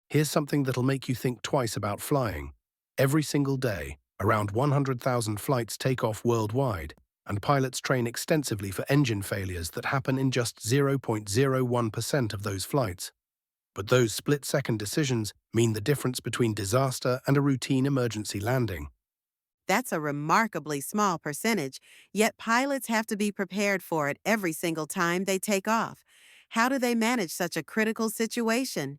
Here's something that'll make you think twice about flying. Every single day, around 100,000 flights take off worldwide, and pilots train extensively for engine failures that happen in just 0.01% of those flights. But those split-second decisions mean the difference between disaster and a routine emergency landing. That's a remarkably small percentage, yet pilots have to be prepared for it every single time they take off. How do they manage such a critical situation?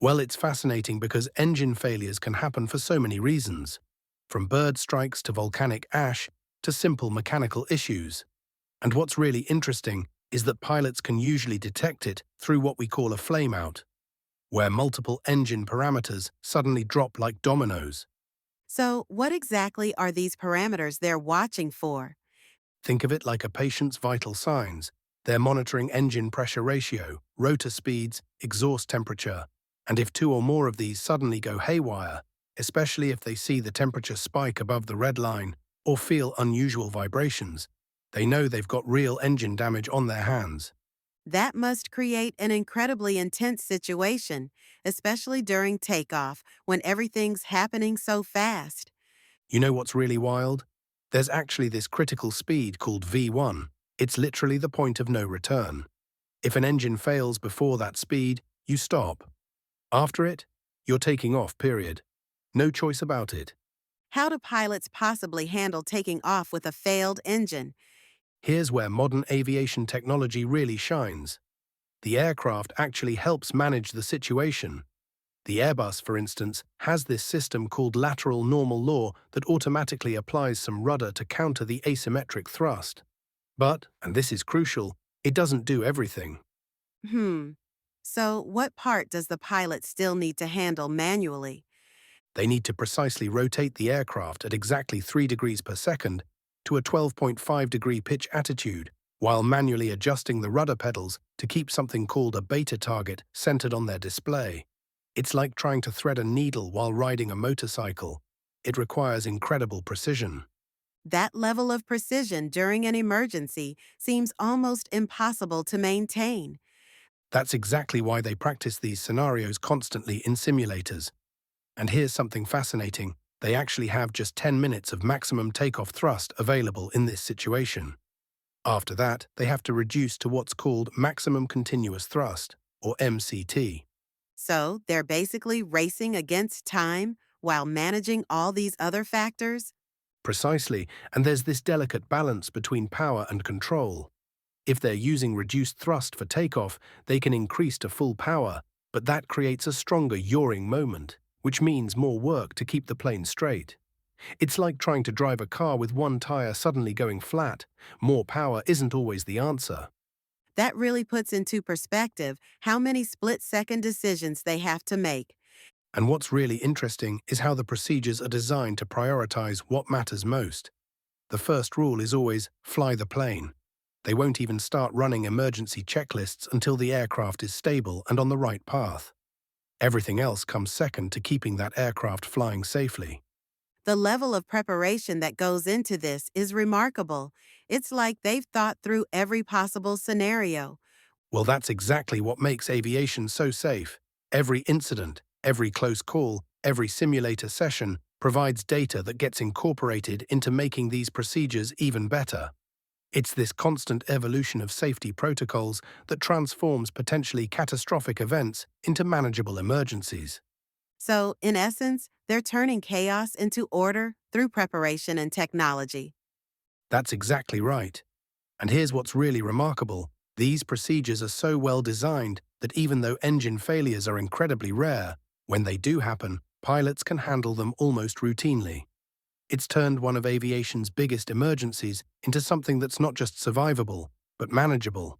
Well, it's fascinating because engine failures can happen for so many reasons, from bird strikes to volcanic ash to simple mechanical issues. And what's really interesting is that pilots can usually detect it through what we call a flameout, where multiple engine parameters suddenly drop like dominoes. So, what exactly are these parameters they're watching for? Think of it like a patient's vital signs. They're monitoring engine pressure ratio, rotor speeds, exhaust temperature, and if two or more of these suddenly go haywire, especially if they see the temperature spike above the red line or feel unusual vibrations, they know they've got real engine damage on their hands. That must create an incredibly intense situation, especially during takeoff when everything's happening so fast. You know what's really wild? There's actually this critical speed called V1. It's literally the point of no return. If an engine fails before that speed, you stop. After it, you're taking off, period. No choice about it. How do pilots possibly handle taking off with a failed engine? Here's where modern aviation technology really shines. The aircraft actually helps manage the situation. The Airbus, for instance, has this system called lateral normal law that automatically applies some rudder to counter the asymmetric thrust. But, and this is crucial, it doesn't do everything. Hmm. So, what part does the pilot still need to handle manually? They need to precisely rotate the aircraft at exactly 3 degrees per second to a 12.5-degree pitch attitude, while manually adjusting the rudder pedals to keep something called a beta target centered on their display. It's like trying to thread a needle while riding a motorcycle. It requires incredible precision. That level of precision during an emergency seems almost impossible to maintain. That's exactly why they practice these scenarios constantly in simulators. And here's something fascinating. They actually have just 10 minutes of maximum takeoff thrust available in this situation. After that, they have to reduce to what's called maximum continuous thrust, or MCT. So, they're basically racing against time while managing all these other factors? Precisely, and there's this delicate balance between power and control. If they're using reduced thrust for takeoff, they can increase to full power, but that creates a stronger yawing moment, which means more work to keep the plane straight. It's like trying to drive a car with one tire suddenly going flat. More power isn't always the answer. That really puts into perspective how many split-second decisions they have to make. And what's really interesting is how the procedures are designed to prioritize what matters most. The first rule is always fly the plane. They won't even start running emergency checklists until the aircraft is stable and on the right path. Everything else comes second to keeping that aircraft flying safely. The level of preparation that goes into this is remarkable. It's like they've thought through every possible scenario. Well, that's exactly what makes aviation so safe. Every incident, every close call, every simulator session provides data that gets incorporated into making these procedures even better. It's this constant evolution of safety protocols that transforms potentially catastrophic events into manageable emergencies. So, in essence, they're turning chaos into order through preparation and technology. That's exactly right. And here's what's really remarkable. These procedures are so well designed that even though engine failures are incredibly rare, when they do happen, pilots can handle them almost routinely. It's turned one of aviation's biggest emergencies into something that's not just survivable, but manageable.